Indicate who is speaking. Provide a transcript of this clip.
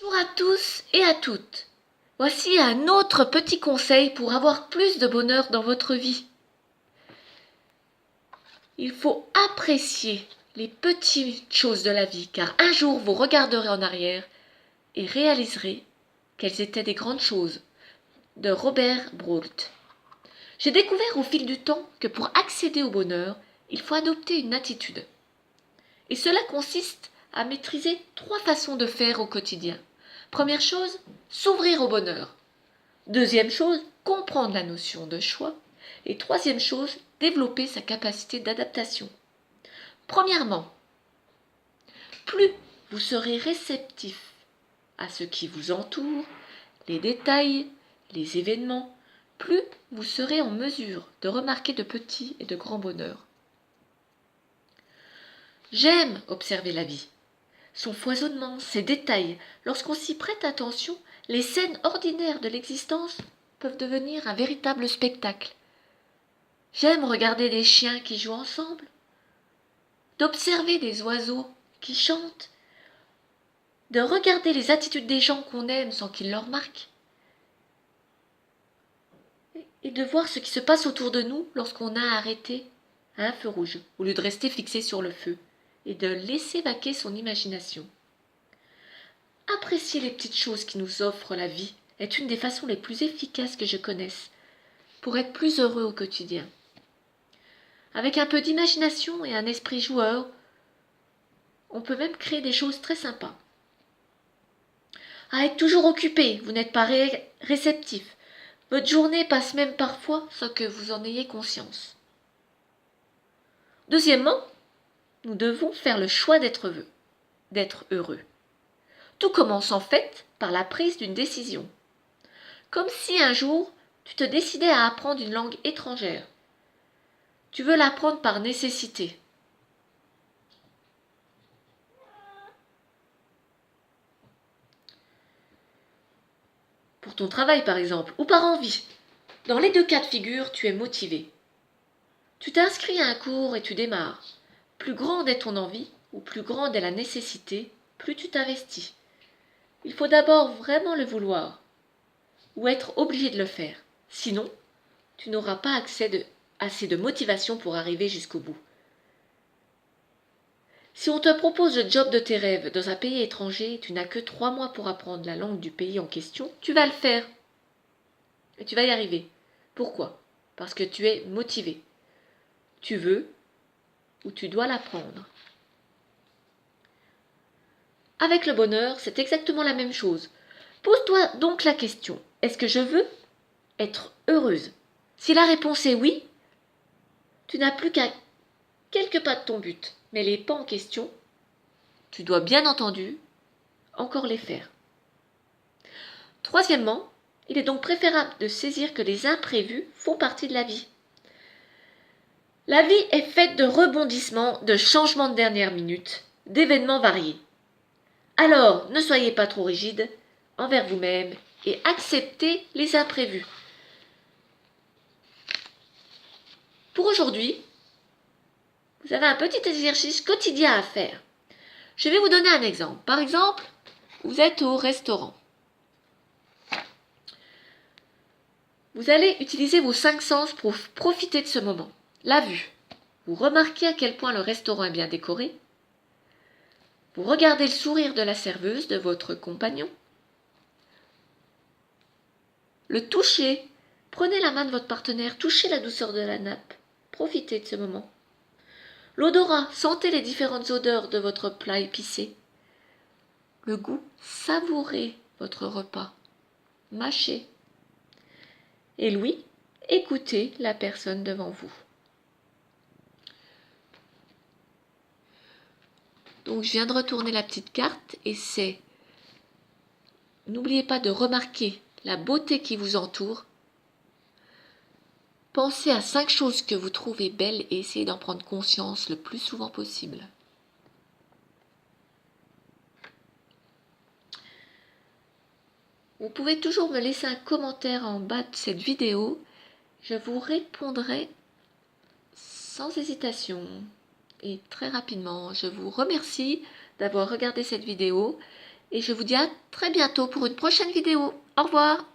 Speaker 1: Bonjour à tous et à toutes. Voici un autre petit conseil pour avoir plus de bonheur dans votre vie. Il faut apprécier les petites choses de la vie, car un jour vous regarderez en arrière et réaliserez qu'elles étaient des grandes choses. De Robert Brault. J'ai découvert au fil du temps que pour accéder au bonheur, il faut adopter une attitude. Et cela consiste à maîtriser 3 façons de faire au quotidien. Première chose, s'ouvrir au bonheur. Deuxième chose, comprendre la notion de choix. Et troisième chose, développer sa capacité d'adaptation. Premièrement, plus vous serez réceptif à ce qui vous entoure, les détails, les événements, plus vous serez en mesure de remarquer de petits et de grands bonheurs. J'aime observer la vie, son foisonnement, ses détails. Lorsqu'on s'y prête attention, les scènes ordinaires de l'existence peuvent devenir un véritable spectacle. J'aime regarder des chiens qui jouent ensemble, d'observer des oiseaux qui chantent, de regarder les attitudes des gens qu'on aime sans qu'ils le remarquent, et de voir ce qui se passe autour de nous lorsqu'on a arrêté à un feu rouge, au lieu de rester fixé sur le feu, et de laisser vaquer son imagination. Apprécier les petites choses qui nous offrent la vie est une des façons les plus efficaces que je connaisse pour être plus heureux au quotidien. Avec un peu d'imagination et un esprit joueur, on peut même créer des choses très sympas. À être toujours occupé, vous n'êtes pas réceptif. Votre journée passe même parfois sans que vous en ayez conscience. Deuxièmement, nous devons faire le choix d'être heureux. Tout commence en fait par la prise d'une décision. Comme si un jour, tu te décidais à apprendre une langue étrangère. Tu veux l'apprendre par nécessité. Pour ton travail par exemple, ou par envie. Dans les 2 cas de figure, tu es motivé. Tu t'inscris à un cours et tu démarres. Plus grande est ton envie, ou plus grande est la nécessité, plus tu t'investis. Il faut d'abord vraiment le vouloir, ou être obligé de le faire. Sinon, tu n'auras pas assez de motivation pour arriver jusqu'au bout. Si on te propose le job de tes rêves dans un pays étranger, tu n'as que 3 mois pour apprendre la langue du pays en question, tu vas le faire. Et tu vas y arriver. Pourquoi? Parce que tu es motivé. Tu veux ou tu dois l'apprendre. Avec le bonheur, c'est exactement la même chose. Pose-toi donc la question, est-ce que je veux être heureuse? Si la réponse est oui, tu n'as plus qu'à quelques pas de ton but. Mais les pas en question, tu dois bien entendu encore les faire. Troisièmement, il est donc préférable de saisir que les imprévus font partie de la vie. La vie est faite de rebondissements, de changements de dernière minute, d'événements variés. Alors, ne soyez pas trop rigide envers vous-même et acceptez les imprévus. Pour aujourd'hui, vous avez un petit exercice quotidien à faire. Je vais vous donner un exemple. Par exemple, vous êtes au restaurant. Vous allez utiliser vos 5 sens pour profiter de ce moment. La vue. Vous remarquez à quel point le restaurant est bien décoré. Vous regardez le sourire de la serveuse, de votre compagnon. Le toucher. Prenez la main de votre partenaire, touchez la douceur de la nappe. Profitez de ce moment. L'odorat. Sentez les différentes odeurs de votre plat épicé. Le goût. Savourez votre repas. Mâchez. Et l'ouïe. Écoutez la personne devant vous. Donc je viens de retourner la petite carte et c'est, n'oubliez pas de remarquer la beauté qui vous entoure. Pensez à 5 choses que vous trouvez belles et essayez d'en prendre conscience le plus souvent possible. Vous pouvez toujours me laisser un commentaire en bas de cette vidéo. Je vous répondrai sans hésitation et très rapidement. Je vous remercie d'avoir regardé cette vidéo et je vous dis à très bientôt pour une prochaine vidéo. Au revoir!